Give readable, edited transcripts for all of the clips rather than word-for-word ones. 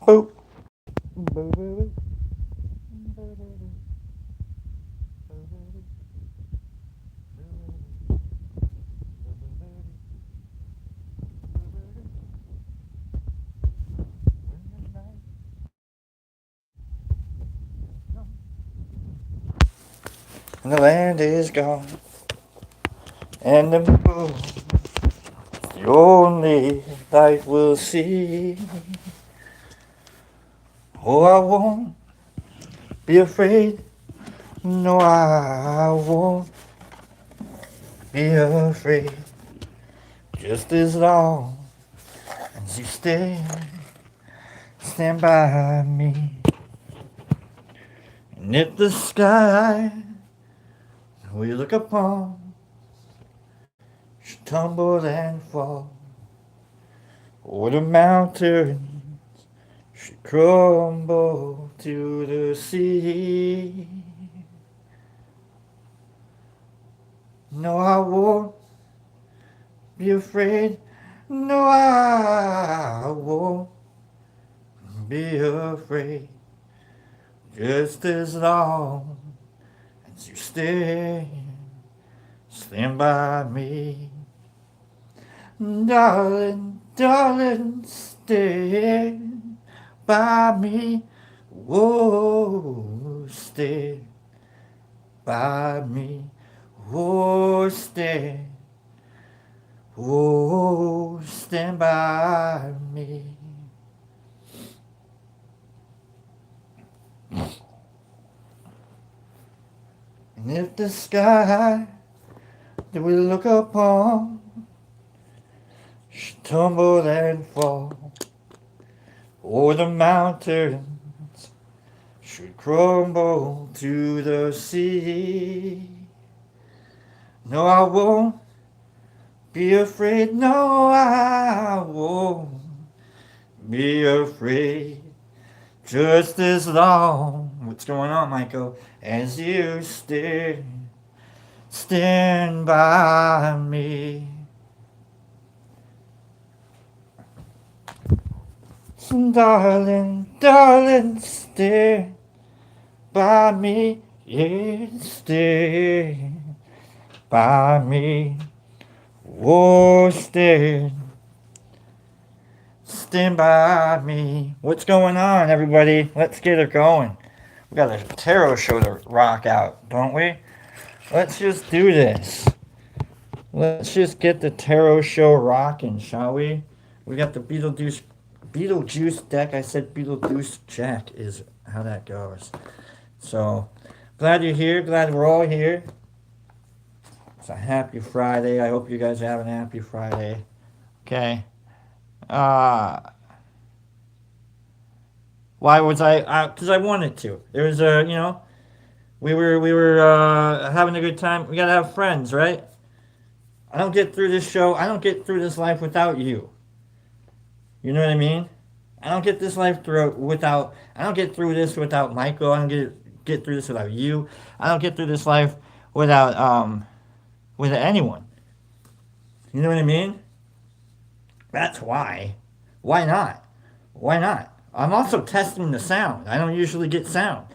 Boop. And the land is gone, and the moon, the only light we'll see. Oh, I won't be afraid. No, I won't be afraid. Just as long as you stand by me. And if the sky we look upon should tumble and fall, or the mountain should crumble to the sea, no, I won't be afraid. No, I won't be afraid. Just as long as you stand by me. Darling, darling, stand by me. Whoa, stand by me. Whoa, stand by me. And if the sky that we look upon should tumble and fall, or the mountains should crumble to the sea, no, I won't be afraid. No, I won't be afraid. Just as long, what's going on, Michael, as you stand by me. So darling, darling, stand by me. Yeah, stand by me. Oh, stand by me. What's going on, everybody? Let's get it going. We got a tarot show to rock out, don't we? Let's just do this. Let's just get the tarot show rocking, shall we? We got the Beetlejuice deck. I said Beetlejuice Jack is how that goes. So, glad you're here. Glad we're all here. It's a happy Friday. I hope you guys are having a happy Friday. Okay. Why was I? Because I wanted to. There was we were having a good time. We gotta have friends, right? I don't get through this show. I don't get through this life without you. You know what I mean? I don't get this life through without. I don't get through this without Michael. I don't get through this without you. I don't get through this life without anyone. You know what I mean? That's why. Why not? Why not? I'm also testing the sound. I don't usually get sound.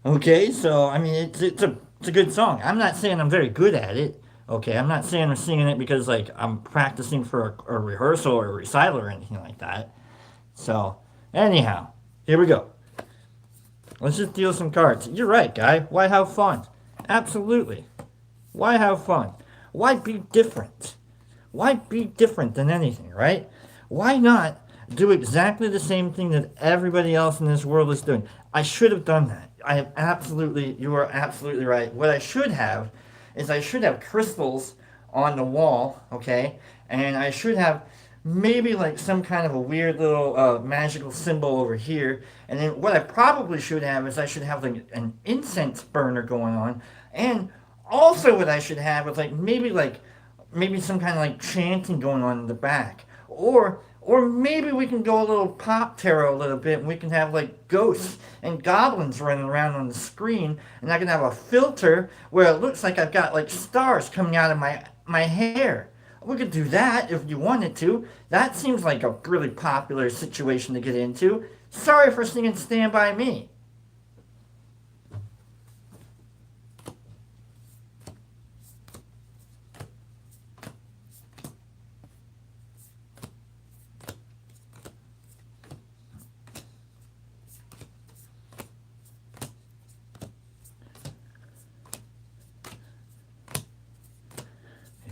Okay, so I mean it's a good song. I'm not saying I'm very good at it. Okay, I'm not saying I'm singing it because like I'm practicing for a rehearsal or a recital or anything like that. So anyhow, here we go. Let's just deal some cards. You're right, guy. Why have fun? Absolutely. Why have fun? Why be different? Why be different than anything, right? Why not do exactly the same thing that everybody else in this world is doing? I should have done that. You are absolutely right. What I should have is I should have crystals on the wall, okay? And I should have maybe like some kind of a weird little magical symbol over here. And then what I probably should have is I should have like an incense burner going on. And also what I should have is maybe some kind of like chanting going on in the back. Or maybe we can go a little pop tarot a little bit and we can have like ghosts and goblins running around on the screen, and I can have a filter where it looks like I've got like stars coming out of my hair. We could do that if you wanted to. That seems like a really popular situation to get into. Sorry for singing Stand By Me.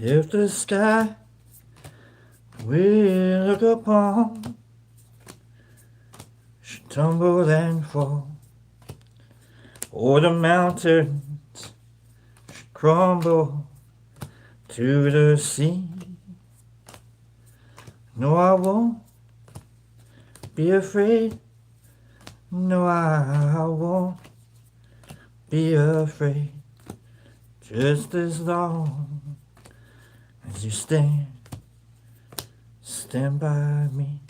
If the sky we look upon should tumble and fall, or the mountains should crumble to the sea, no, I won't be afraid. No, I won't be afraid. Just as long as you stand by me.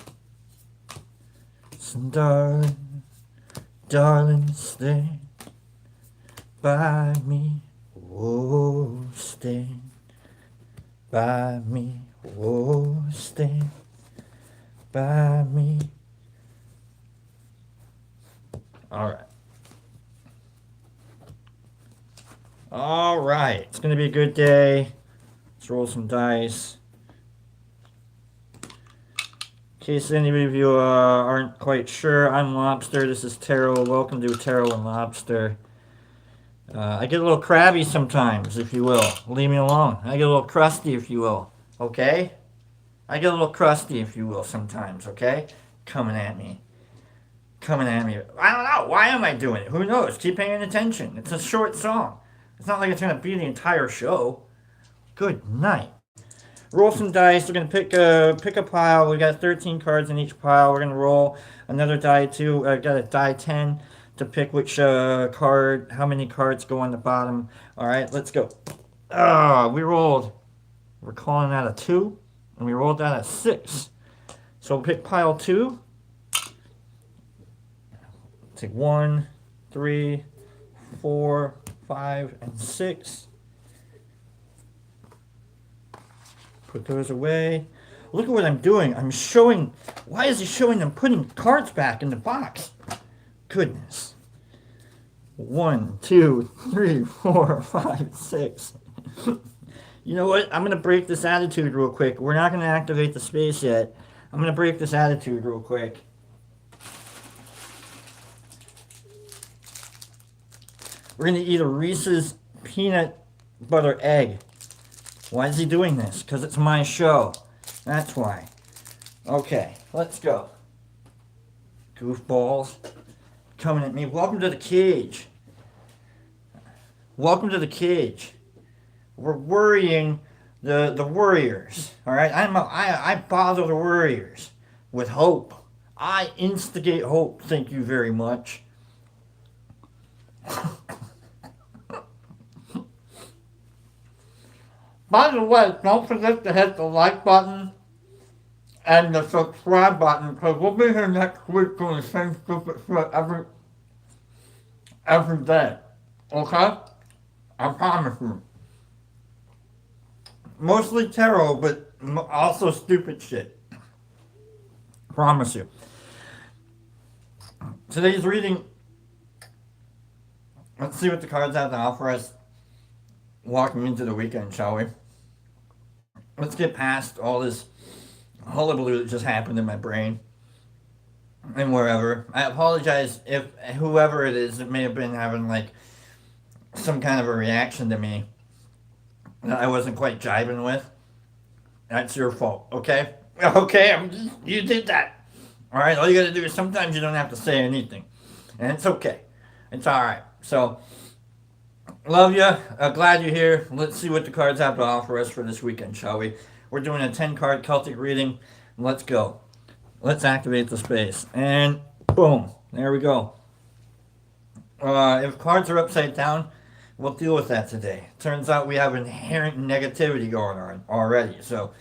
So darling, darling, stand by me. Oh, stand by me. Oh, stand by me. All right. All right. It's going to be a good day. Let's roll some dice. In case any of you aren't quite sure, I'm Lobster. This is Tarot. Welcome to Tarot and Lobster. I get a little crabby sometimes, if you will. Leave me alone. I get a little crusty, if you will. Okay? I get a little crusty, if you will, sometimes. Okay? Coming at me. I don't know. Why am I doing it? Who knows? Keep paying attention. It's a short song. It's not like it's going to be the entire show. Good night. Roll some dice. We're going to pick a pile. We got 13 cards in each pile. We're going to roll another die too. Got a die 10 to pick which card, how many cards go on the bottom. All right, let's go. We rolled. We're calling that a 2, and we rolled that a 6. So we'll pick pile 2. Take 1, 3, 4, 5, and 6. Put those away. Look at what I'm doing. I'm showing. Why is he showing them putting cards back in the box? Goodness. 1, 2, 3, 4, 5, 6. You know what? I'm going to break this attitude real quick. We're not going to activate the space yet. I'm going to break this attitude real quick. We're going to eat a Reese's peanut butter egg. Why is he doing this? Because it's my show. That's why. Okay, let's go. Goofballs. Coming at me. Welcome to the cage. Welcome to the cage. We're worrying the worriers. Alright? I bother the worriers with hope. I instigate hope. Thank you very much. By the way, don't forget to hit the like button and the subscribe button, because we'll be here next week doing the same stupid shit every day. Okay? I promise you. Mostly tarot, but also stupid shit. Promise you. Today's reading. Let's see what the cards have to offer us. Walking into the weekend, shall we? Let's get past all this hullabaloo that just happened in my brain and wherever. I apologize if whoever it is that may have been having like some kind of a reaction to me that I wasn't quite jiving with. That's your fault, okay? Okay, you did that. All right, all you gotta do is sometimes you don't have to say anything, and it's okay. It's all right. So. Love you. Glad you're here. Let's see what the cards have to offer us for this weekend, shall we? We're doing a 10-card Celtic reading. Let's go. Let's activate the space. And boom. There we go. If cards are upside down, we'll deal with that today. Turns out we have inherent negativity going on already. So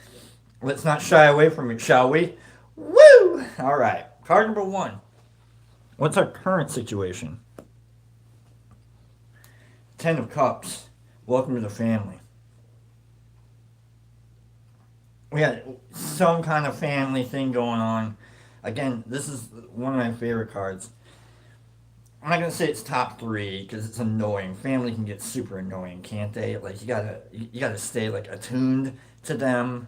let's not shy away from it, shall we? Woo! All right. Card number 1. What's our current situation? 10 of Cups. Welcome to the family. we had some kind of family thing going on. Again, this is one of my favorite cards. I'm not gonna say it's top three because it's annoying. Family can get super annoying, can't they? Like you gotta stay like attuned to them.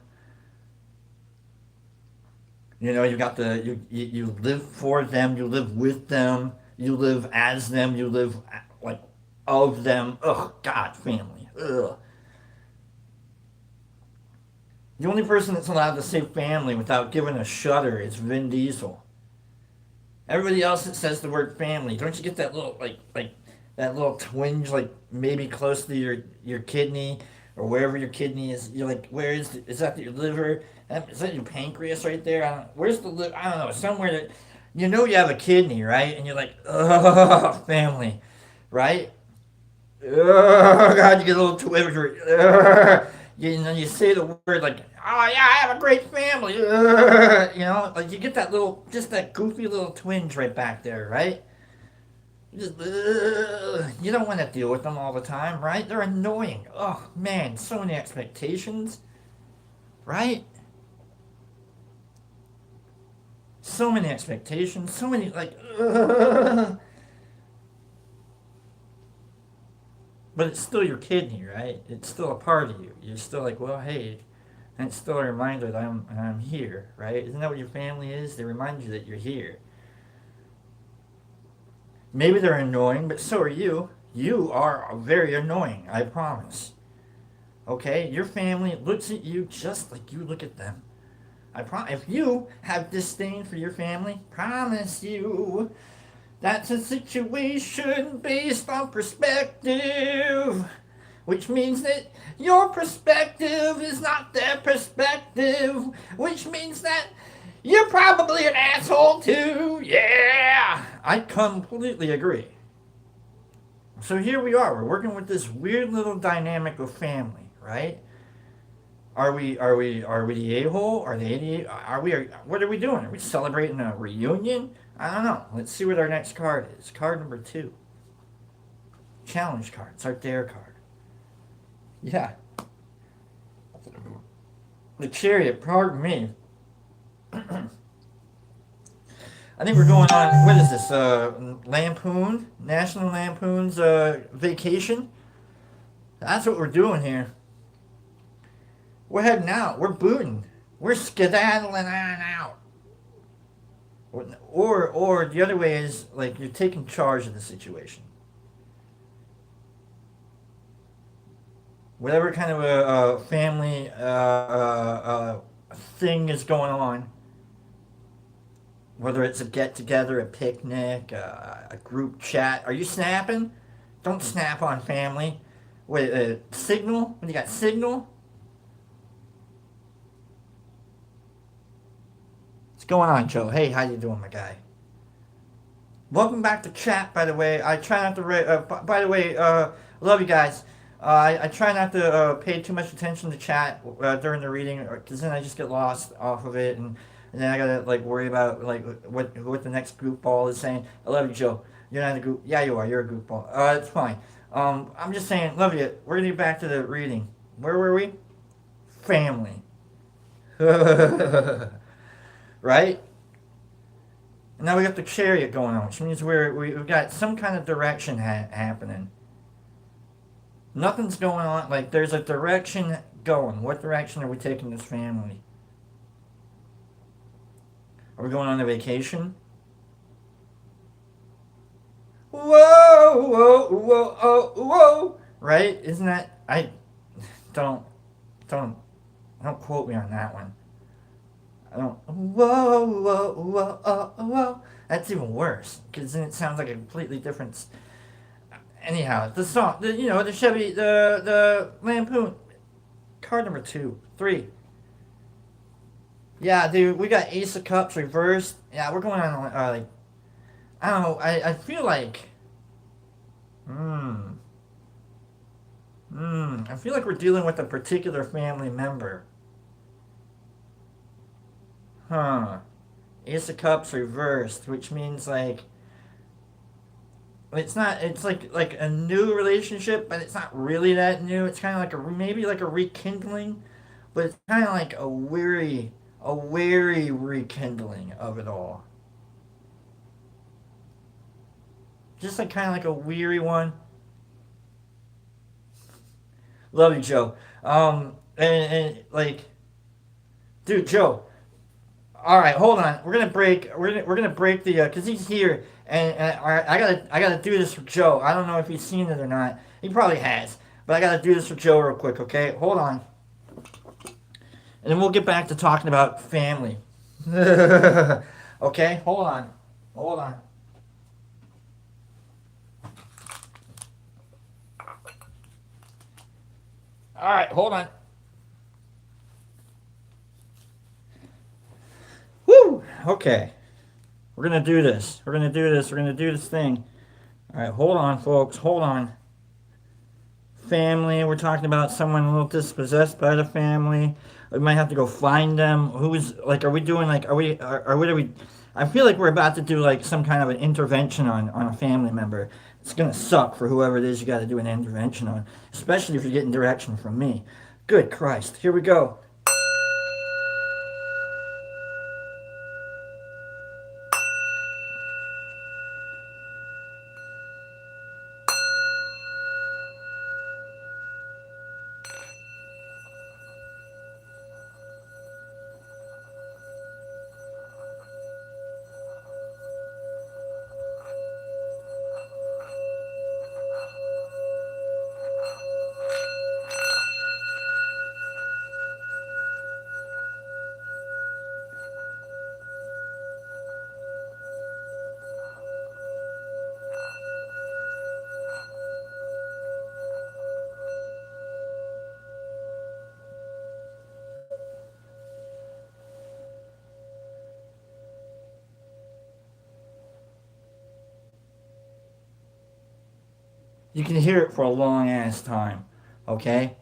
You know, you got the you live for them, you live with them, you live as them, you live like of them. Ugh, God, family. Ugh. The only person that's allowed to say family without giving a shudder is Vin Diesel. Everybody else that says the word family, don't you get that little like that little twinge, like maybe close to your kidney or wherever your kidney is? You're like, where is that your liver? Is that your pancreas right there? Where's the liver? I don't know. Somewhere that you know you have a kidney, right? And you're like, ugh, family, right? Ugh, God, you get a little twittery. You know, you say the word like, "Oh yeah, I have a great family." You know, like you get that little, just that goofy little twinge right back there, right? You don't want to deal with them all the time, right? They're annoying. Oh man, so many expectations, right? So many expectations, so many like. But it's still your kidney, right? It's still a part of you. You're still like, well, hey, and it's still a reminder that I'm here, right? Isn't that what your family is? They remind you that you're here. Maybe they're annoying, but so are you. You are very annoying, I promise. Okay? Your family looks at you just like you look at them. If you have disdain for your family, promise you that's a situation based on perspective. Which means that your perspective is not their perspective. Which means that you're probably an asshole too. Yeah! I completely agree. So here we are. We're working with this weird little dynamic of family, right? Are we the a-hole? Are they the what are we doing? Are we celebrating a reunion? I don't know. Let's see what our next card is. Card number 2. Challenge card. It's our dare card. Yeah. The chariot, pardon me. I think we're going on, what is this, National Lampoon's vacation? That's what we're doing here. We're heading out. We're booting. We're skedaddling on out. Or the other way is, like, you're taking charge of the situation. Whatever kind of a family thing is going on, whether it's a get together, a picnic, a group chat. Are you snapping? Don't snap on family. Wait, Signal? When you got Signal? What's going on, Joe? Hey, how you doing, my guy? Welcome back to chat, by the way. I try not to... by the way, love you guys. I try not to pay too much attention to chat during the reading, because then I just get lost off of it, and then I gotta like worry about like what the next group ball is saying. I love you, Joe. You're not a group. Yeah, you are. You're a group ball. It's fine. I'm just saying, love you. We're gonna get back to the reading. Where were we? Family. Right? And now we got the chariot going on, which means we've got some kind of direction happening. Nothing's going on. Like, there's a direction going. What direction are we taking this family? Are we going on a vacation? Whoa, whoa, whoa, oh, whoa. Right? Isn't that... Don't... Don't... Don't quote me on that one. I don't... Whoa, whoa, whoa, oh, whoa. That's even worse. Because then it sounds like a completely different... Anyhow, the song... the Chevy... The Lampoon... Card number 2. 3. Yeah, dude, we got Ace of Cups reversed. Yeah, we're going on, like... I don't know, I feel like... I feel like we're dealing with a particular family member. Huh. Ace of Cups reversed, which means, like... It's not... It's like a new relationship, but it's not really that new. It's kind of like maybe like a rekindling but it's kind of like a weary rekindling of it all. Just like kind of like a weary one. Love you, Joe. And like, dude, Joe. All right, hold on. We're gonna break. We're gonna break the cause he's here, and all right, I gotta do this for Joe. I don't know if he's seen it or not. He probably has, but I gotta do this for Joe real quick. Okay, hold on, and then we'll get back to talking about family. Okay, hold on. All right, hold on. Woo. Okay, we're gonna do this. We're gonna do this. We're gonna do this thing. All right, hold on, folks. Hold on. Family. We're talking about someone a little dispossessed by the family. We might have to go find them. Who's like? Are we doing like? Are what are we? I feel like we're about to do like some kind of an intervention on a family member. It's gonna suck for whoever it is you got to do an intervention on, especially if you're getting direction from me. Good Christ! Here we go. You can hear it for a long ass time. Okay,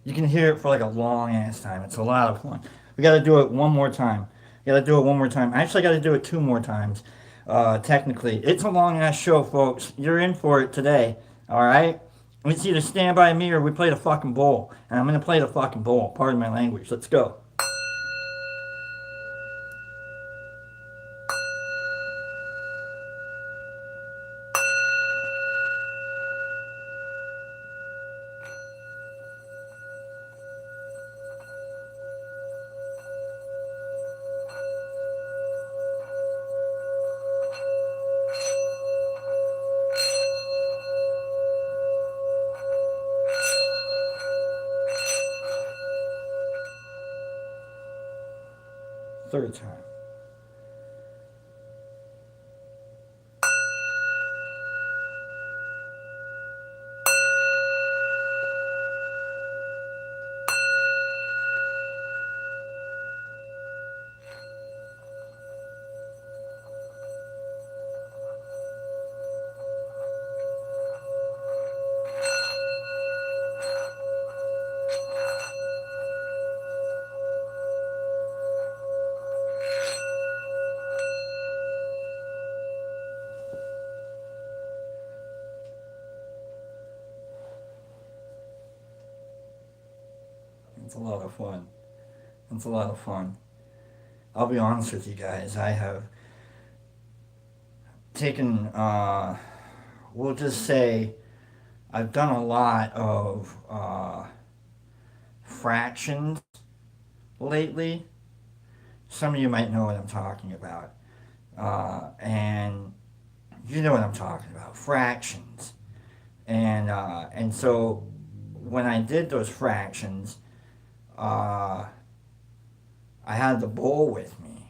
you can hear it for like a long ass time. It's a lot of fun. We got to do it one more time. We got to do it one more time. Actually, I got to do it two more times. Technically, it's a long ass show, folks. You're in for it today. All right. It's either Stand By Me or we play the fucking bowl. And I'm gonna play the fucking bowl. Pardon my language. Let's go. Third time. It's a lot of fun. It's a lot of fun. I'll be honest with you guys. I have taken, we'll just say, I've done a lot of fractions lately. Some of you might know what I'm talking about. And you know what I'm talking about. Fractions. And so when I did those fractions, uh, I had the bowl with me,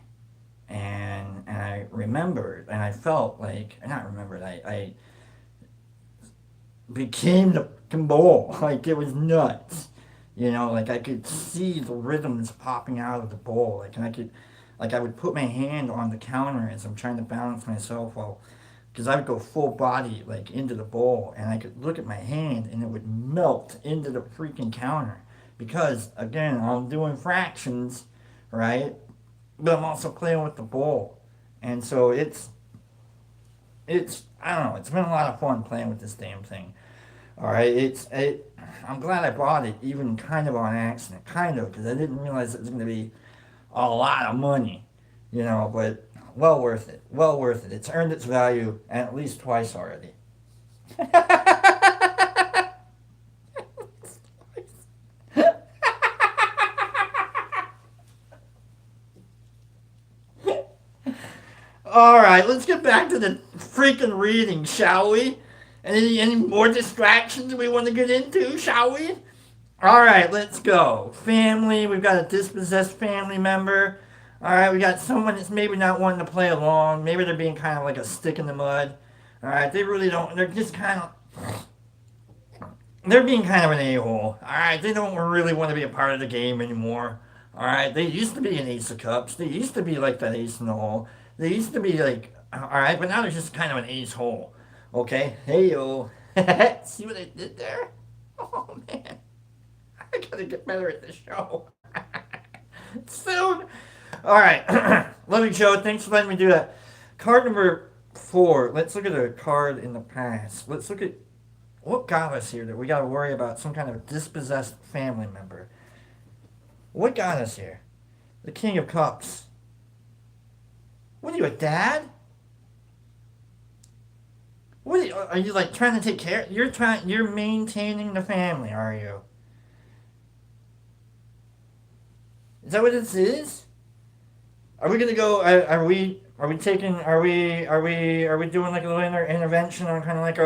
and I remembered, and I felt like, not remembered, I became the fucking bowl. Like it was nuts. You know, like I could see the rhythms popping out of the bowl. Like, and I could, like I would put my hand on the counter as I'm trying to balance myself while, because I would go full body like into the bowl, and I could look at my hand, and it would melt into the freaking counter. Because again, I'm doing fractions, right? But I'm also playing with the bowl, and so it's I don't know. It's been a lot of fun playing with this damn thing. All right, I'm glad I bought it, even kind of on accident, kind of, because I didn't realize it was going to be a lot of money, But well worth it. Well worth it. It's earned its value at least twice already. All right, let's get back to the freaking reading, shall we? Any more distractions we want to get into, shall we? All right, let's go. Family, we've got a dispossessed family member. All right, we got someone that's maybe not wanting to play along. Maybe they're being kind of like a stick in the mud. All right, they really don't. They're just kind of. They're being kind of an a-hole. All right, they don't really want to be a part of the game anymore. All right, they used to be an ace of cups. They used to be like that ace in the hole. They used to be like, all right, but now they're just kind of an ace hole. Okay, hey yo, see what I did there? Oh man, I gotta get better at this show. Soon. All right, love you, Joe. Thanks for letting me do that. Card number 4. Let's look at a card in the past. Let's look at what got us here that we got to worry about some kind of dispossessed family member. What got us here? The King of Cups. What are you, a dad? What are you like trying to take care? You're maintaining the family, are you? Is that what this is? Are we gonna go? Are we taking? Are we doing like a little intervention on kind of like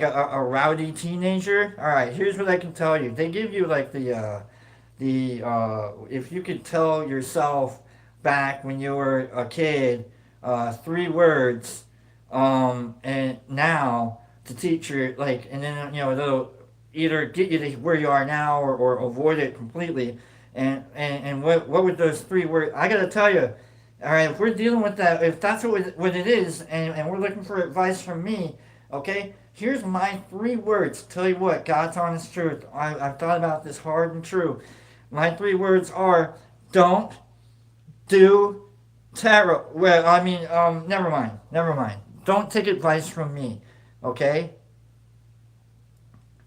a rowdy teenager? All right. Here's what I can tell you. They give you like the if you could tell yourself back when you were a kid 3 words and now to teach your like and then they'll either get you to where you are now or avoid it completely and what would those 3 words I gotta tell you. All right, if we're dealing with that, if that's what it is, and we're looking for advice from me, okay, here's my 3 words. Tell you what, God's honest truth. I've thought about this hard and true. My 3 words are don't do tarot. Well, I mean, never mind. Never mind. Don't take advice from me, okay?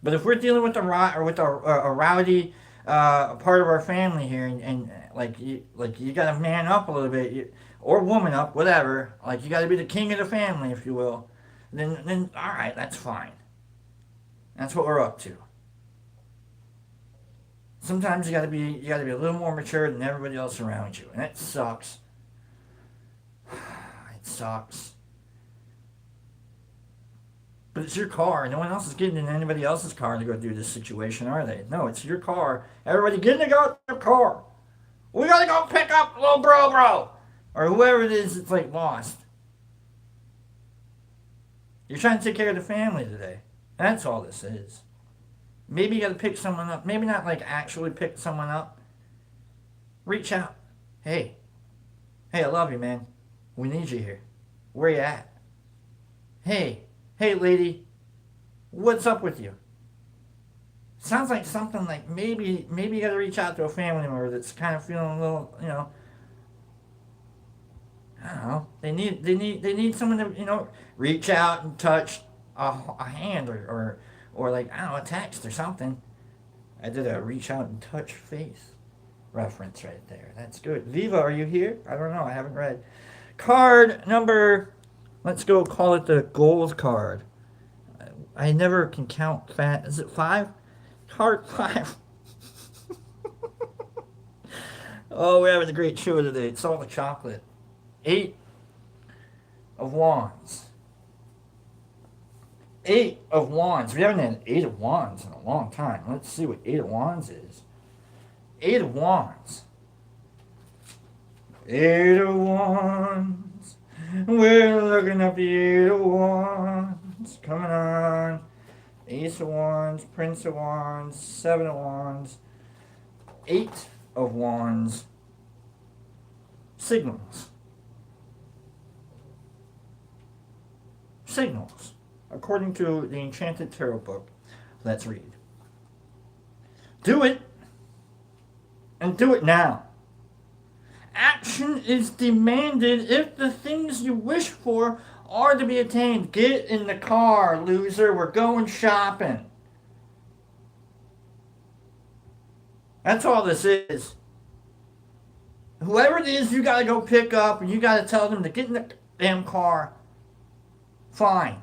But if we're dealing with a rowdy part of our family here, and like you gotta man up a little bit, or woman up, whatever. Like you gotta be the king of the family, if you will. Then all right, that's fine. That's what we're up to. Sometimes you gotta be a little more mature than everybody else around you, and it sucks. It sucks. But it's your car. No one else is getting in anybody else's car to go do this situation, are they? No, it's your car. Everybody get in the car. We gotta go pick up little bro. Or whoever it is that's like lost. You're trying to take care of the family today. That's all this is. Maybe you gotta pick someone up. Maybe not like actually pick someone up. Reach out. Hey. Hey, I love you, man. We need you here. Where you at? Hey, lady. What's up with you? Sounds like something like maybe you got to reach out to a family member that's kind of feeling a little, I don't know. They need someone to reach out and touch a hand or like I don't know, a text or something. I did a reach out and touch face reference right there. That's good. Viva, are you here? I don't know. I haven't read. Card number. Let's go call it the gold card. I never can count fat. Is it 5? Card 5. Oh, we're having a great show today. It's all the chocolate. 8 of Wands. 8 of Wands. We haven't had 8 of Wands in a long time. Let's see what 8 of Wands is. 8 of Wands. 8 of Wands. We're looking up the 8 of Wands. Coming on. Ace of Wands, Prince of Wands, 7 of Wands, 8 of Wands. Signals. Signals. According to the Enchanted Tarot book. Let's read. Do it. And do it now. Action is demanded if the things you wish for are to be attained. Get in the car, loser. We're going shopping. That's all this is. Whoever it is you gotta go pick up and you gotta tell them to get in the damn car. Fine.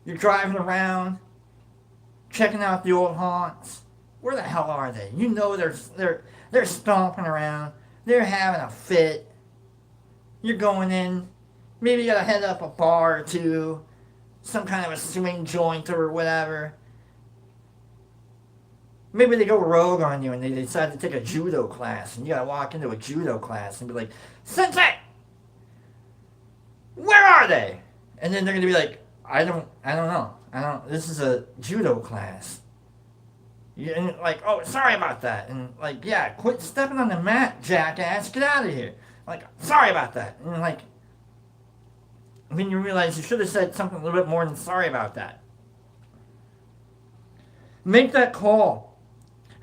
You're driving around, checking out the old haunts. Where the hell are they? You know they're stomping around. They're having a fit. You're going in. Maybe you gotta head up a bar or two, some kind of a swing joint or whatever. Maybe they go rogue on you and they decide to take a judo class, and you gotta walk into a judo class and be like, "Sensei, where are they?" And then they're gonna be like, I don't know. This is a judo class. And like, oh, sorry about that. And like, yeah, quit stepping on the mat, jackass. Get out of here. Like, sorry about that. And like, I mean, you realize you should have said something a little bit more than sorry about that. Make that call.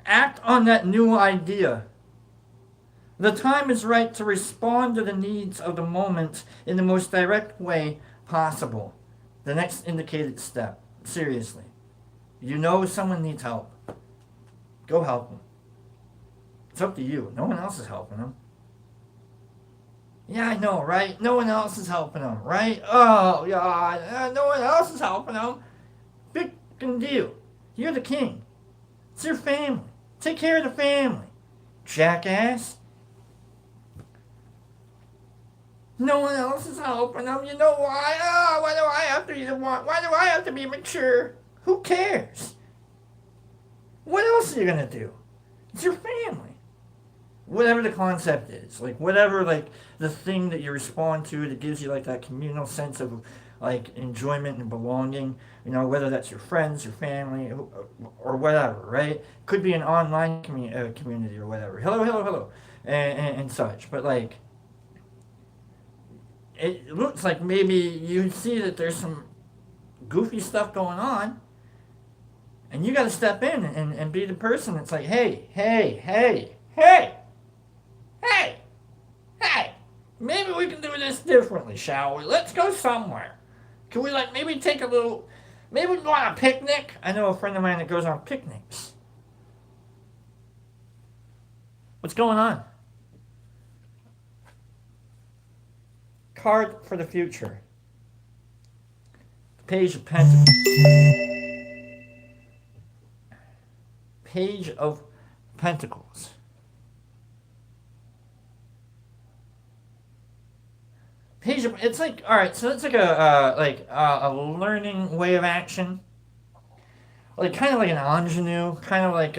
Act on that new idea. The time is right to respond to the needs of the moment in the most direct way possible. The next indicated step. Seriously. You know someone needs help. Go help them. It's up to you. No one else is helping them. Yeah, I know, right? No one else is helping them, right? Oh, God. No one else is helping them. Big deal. You're the king. It's your family. Take care of the family. Jackass. No one else is helping them. You know why? Oh, why do I have to be the one? Why do I have to be mature? Who cares? What else are you going to do? It's your family. Whatever the concept is. Like, whatever, like, the thing that you respond to that gives you, like, that communal sense of, like, enjoyment and belonging. You know, whether that's your friends, your family, or whatever, right? Could be an online community or whatever. Hello. And such. But, like, it looks like maybe you see that there's some goofy stuff going on, and you got to step in and be the person that's like, hey, maybe we can do this differently, shall we? Let's go somewhere. Can we, like, maybe take a little, maybe we can go on a picnic? I know a friend of mine that goes on picnics. What's going on? Card for the future. Page of Pentacles. Page of Pentacles. Page of, it's like, all right, so it's like a learning way of action. Like, kind of like an ingenue, kind of like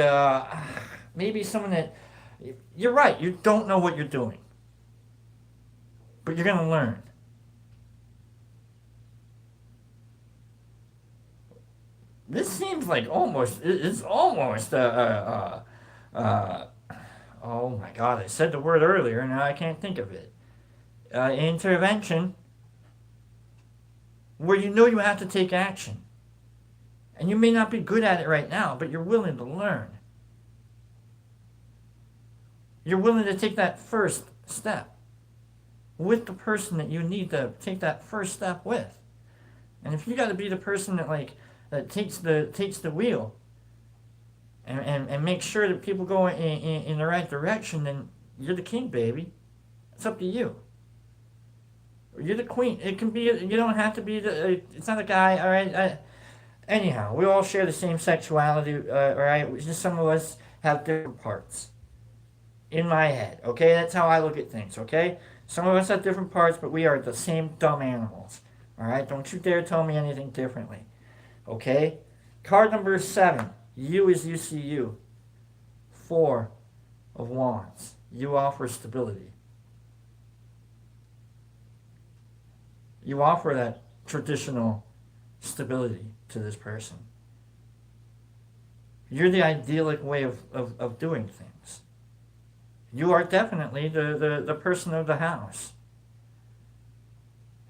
maybe someone that, you're right, you don't know what you're doing. But you're going to learn. This seems like it's almost, oh my God, I said the word earlier, now I can't think of it. Intervention, where you know you have to take action. And you may not be good at it right now, but you're willing to learn. You're willing to take that first step with the person that you need to take that first step with. And if you got to be the person that takes the wheel and make sure that people go in the right direction, then you're the king, baby. It's up to you. You're the queen. It can be. You don't have to be it's not a guy. All right. Anyhow, we all share the same sexuality. All right. Just some of us have different parts. In my head, okay? That's how I look at things, okay? Some of us have different parts, but we are the same dumb animals. All right? Don't you dare tell me anything differently. Okay? Card number 7. You is UCU. 4 of Wands. You offer stability. You offer that traditional stability to this person. You're the idyllic way of doing things. You are definitely the person of the house.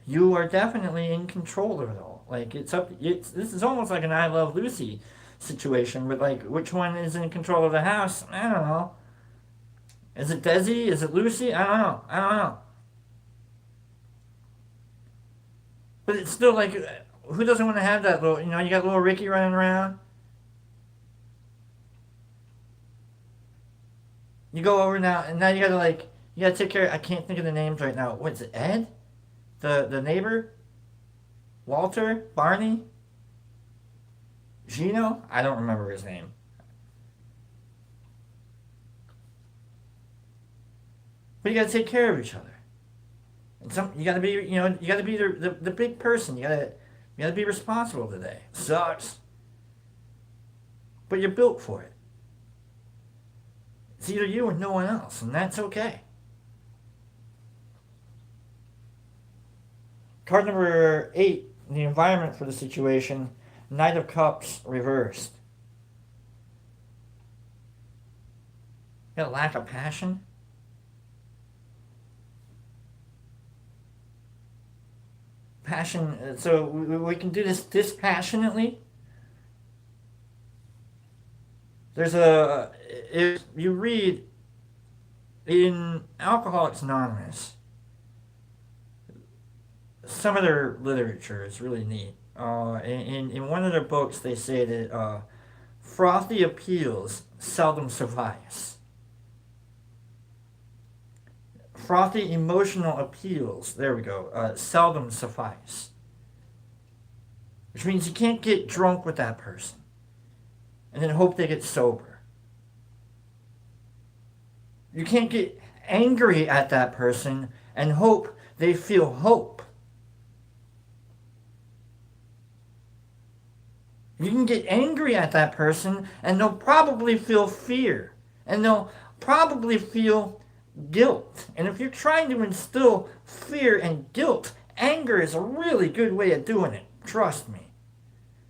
You are definitely in control of it all. Like, this is almost like an I Love Lucy situation, but like, which one is in control of the house? I don't know. Is it Desi? Is it Lucy? I don't know. But it's still like, who doesn't want to have that little, you got little Ricky running around. You go over now, and now you gotta take care. I can't think of the names right now. What's it, Ed? The neighbor? Walter? Barney? Gino? I don't remember his name. But you gotta take care of each other. And you gotta be, you gotta be the big person. You gotta be responsible today. Sucks. But you're built for it. It's either you or no one else, and that's okay. Card number 8, the environment for the situation, Knight of Cups reversed. You got a lack of passion? Passion, so we can do this dispassionately. If you read in Alcoholics Anonymous, some of their literature is really neat. In one of their books, they say that frothy appeals seldom suffice. Frothy emotional appeals, there we go, seldom suffice. Which means you can't get drunk with that person and then hope they get sober. You can't get angry at that person and hope they feel hope. You can get angry at that person and they'll probably feel fear. And they'll probably feel guilt. And if you're trying to instill fear and guilt, anger is a really good way of doing it. Trust me.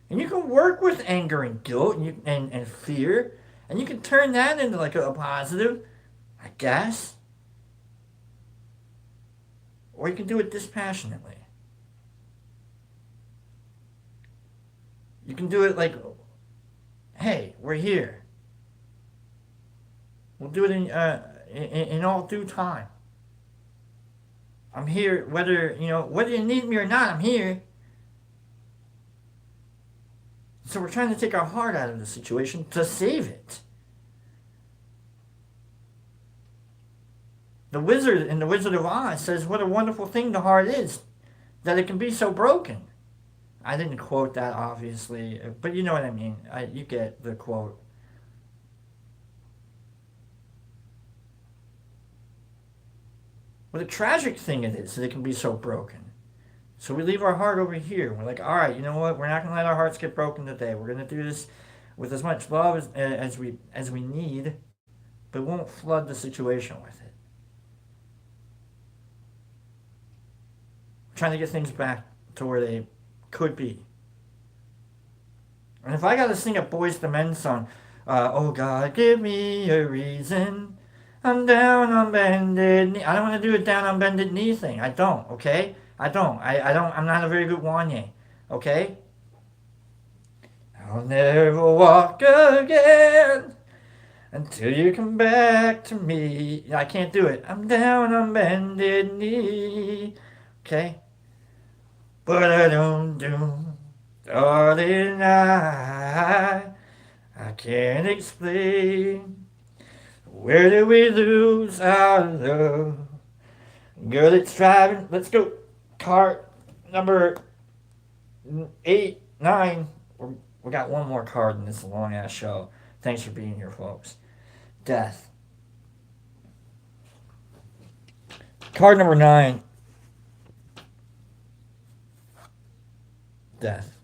And you can work with anger and guilt and fear. And you can turn that into like a positive, I guess. Or you can do it dispassionately. You can do it like, hey, we're here. We'll do it in all due time. I'm here, whether you need me or not, I'm here. So we're trying to take our heart out of the situation to save it. The wizard in The Wizard of Oz says what a wonderful thing the heart is, that it can be so broken. I didn't quote that, obviously, but you know what I mean. You get the quote. What a tragic thing it is that it can be so broken. So we leave our heart over here. We're like, all right, you know what? We're not going to let our hearts get broken today. We're going to do this with as much love as we need, but won't flood the situation with it. We're trying to get things back to where they could be. And if I got to sing a Boyz II Men song, oh God, give me a reason, I'm down on bended knee. I don't want to do a down on bended knee thing. I don't, okay? I don't. I'm not a very good Wanye, okay? I'll never walk again until you come back to me. I can't do it. I'm down on bended knee, okay? But I don't do, darling, I can't explain. Where did we lose our love? Girl, it's driving. Let's go. Card number 8, 9. We got one more card in this long ass show. Thanks for being here, folks. Death. Card number 9. Death.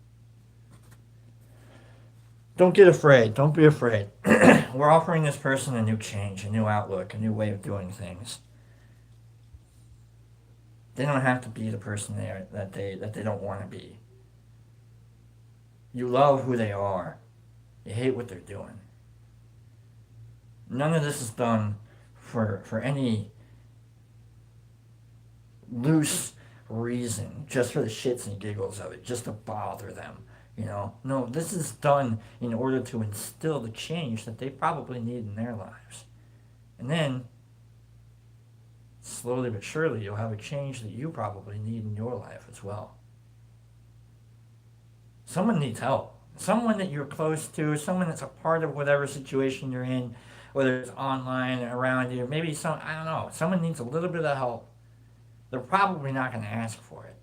Don't get afraid. Don't be afraid. We're offering this person a new change, a new outlook, a new way of doing things. They don't have to be the person that they don't want to be. You love who they are. You hate what they're doing. None of this is done for any loose reason, just for the shits and giggles of it, just to bother them. No, this is done in order to instill the change that they probably need in their lives. And then, slowly but surely, you'll have a change that you probably need in your life as well. Someone needs help. Someone that you're close to, someone that's a part of whatever situation you're in, whether it's online or around you. Maybe I don't know, someone needs a little bit of help. They're probably not going to ask for it.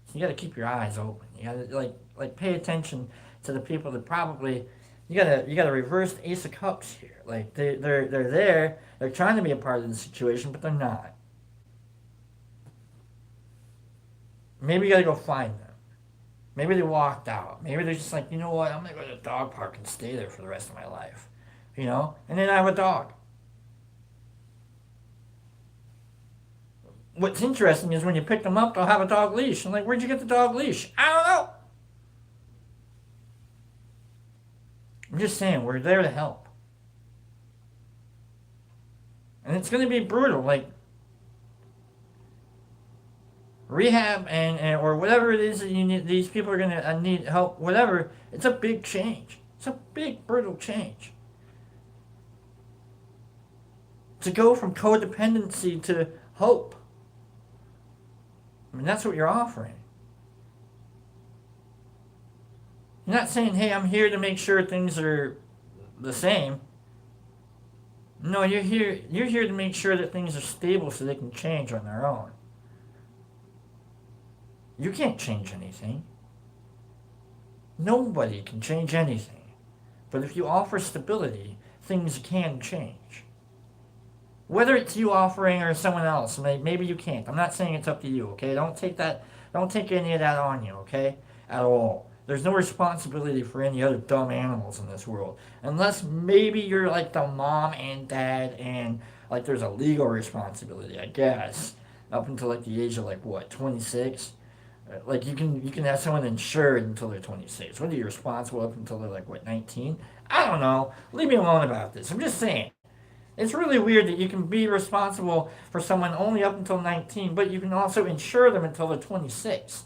So you got to keep your eyes open. You got to like pay attention to the people that probably you got to reverse the Ace of Cups here. Like they're there. They're trying to be a part of the situation, but they're not. Maybe you got to go find them. Maybe they walked out. Maybe they're just like, you know what? I'm gonna go to the dog park and stay there for the rest of my life. And then I have a dog. What's interesting is when you pick them up, they'll have a dog leash. I'm like, where'd you get the dog leash? I don't know. I'm just saying, we're there to help. And it's going to be brutal. Like, rehab and or whatever it is that you need, these people are going to need help, whatever. It's a big change. It's a big, brutal change. To go from codependency to hope. I mean, that's what you're offering. You're not saying, hey, I'm here to make sure things are the same. No, you're here to make sure that things are stable so they can change on their own. You can't change anything. Nobody can change anything. But if you offer stability, things can change. Whether it's you offering or someone else, maybe you can't. I'm not saying it's up to you, okay? Don't take any of that on you, okay? At all. There's no responsibility for any other dumb animals in this world. Unless maybe you're like the mom and dad and like there's a legal responsibility, I guess. Up until like the age of like what, 26? Like you can have someone insured until they're 26. What are you responsible up until they're like what, 19? I don't know. Leave me alone about this. I'm just saying. It's really weird that you can be responsible for someone only up until 19, but you can also insure them until they're 26.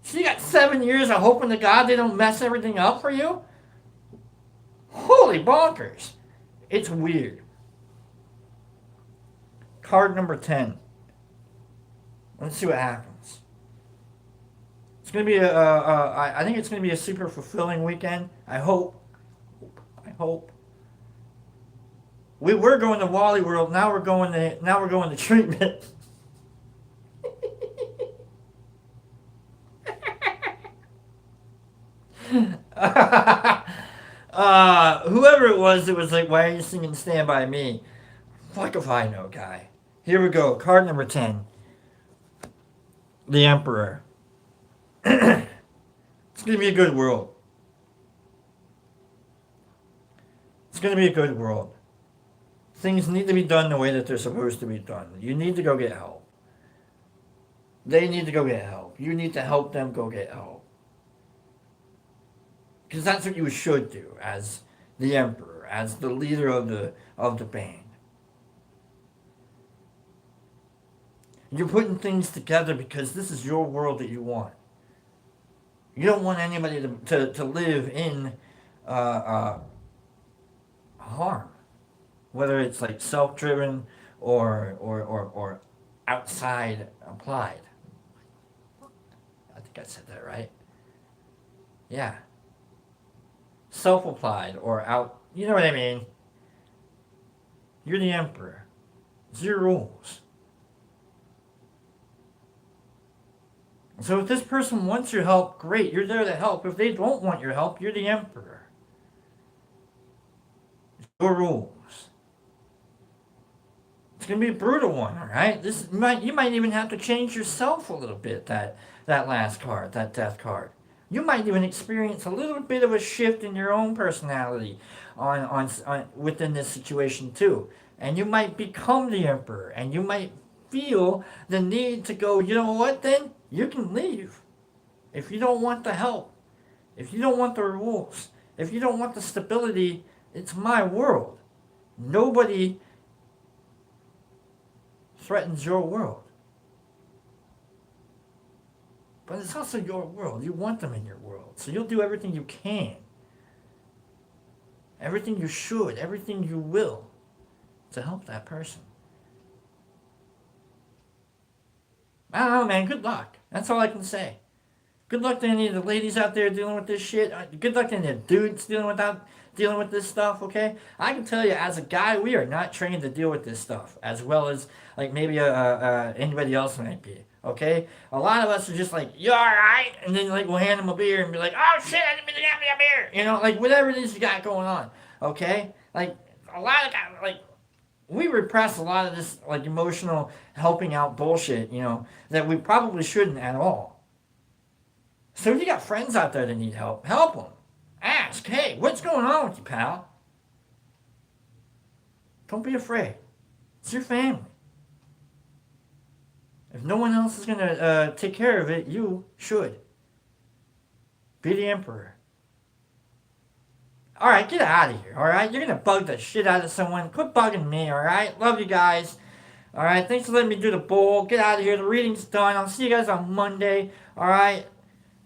So you got 7 years of hoping to God they don't mess everything up for you? Holy bonkers. It's weird. Card number 10. Let's see what happens. It's going to be I think it's going to be a super fulfilling weekend. I hope. We were going to Wally World. Now we're going to treatment. Whoever it was that was like, why are you singing Stand By Me? Fuck if I know, guy. Here we go. Card number 10. The Emperor. It's going to be a good world. It's going to be a good world. Things need to be done the way that they're supposed to be done. You need to go get help. They need to go get help. You need to help them go get help. Because that's what you should do as the Emperor, as the leader of the band. You're putting things together because this is your world that you want. You don't want anybody to live in harm. Whether it's like self-driven or outside applied. I think I said that right. Yeah. Self-applied or out, you know what I mean? You're the Emperor. It's your rules. So if this person wants your help, great, you're there to help. If they don't want your help, you're the Emperor. It's your rules. It's going to be a brutal one, all right? You might even have to change yourself a little bit, that last card, that death card. You might even experience a little bit of a shift in your own personality on within this situation too. And you might become the Emperor, and you might feel the need to go, you know what then? You can leave. If you don't want the help, if you don't want the rules, if you don't want the stability, it's my world. Nobody threatens your world. But it's also your world. You want them in your world. So you'll do everything you can. Everything you should. Everything you will to help that person. I don't know, man. Good luck. That's all I can say. Good luck to any of the ladies out there dealing with this shit. Good luck to any of the dudes dealing with this stuff. Okay, I can tell you, as a guy, we are not trained to deal with this stuff as well as like maybe anybody else might be. Okay, a lot of us are just like, "You all right?" And then like we'll hand them a beer and be like, "Oh shit, I didn't mean to get me a beer." You know, like whatever it is you got going on. Okay, like a lot of guys, like we repress a lot of this like emotional helping out bullshit. You know that we probably shouldn't at all. So if you got friends out there that need help, help them. Ask, hey, what's going on with you, pal? Don't be afraid. It's your family. If no one else is going to take care of it, you should. Be the emperor. All right, get out of here, all right? You're going to bug the shit out of someone. Quit bugging me, all right? Love you guys. All right, thanks for letting me do the bowl. Get out of here. The reading's done. I'll see you guys on Monday, all right?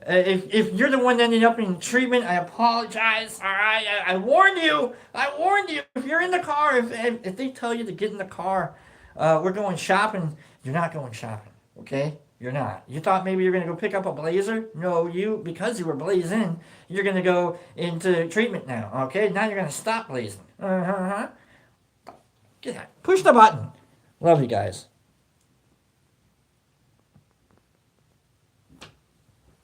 If you're the one that ended up in treatment, I apologize. All right, I warned you. I warned you. If you're in the car, if they tell you to get in the car, we're going shopping. You're not going shopping. Okay, you're not. You thought maybe you're gonna go pick up a blazer? No, because you were blazing, you're gonna go into treatment now. Okay, now you're gonna stop blazing. Get out. Push the button. Love you guys.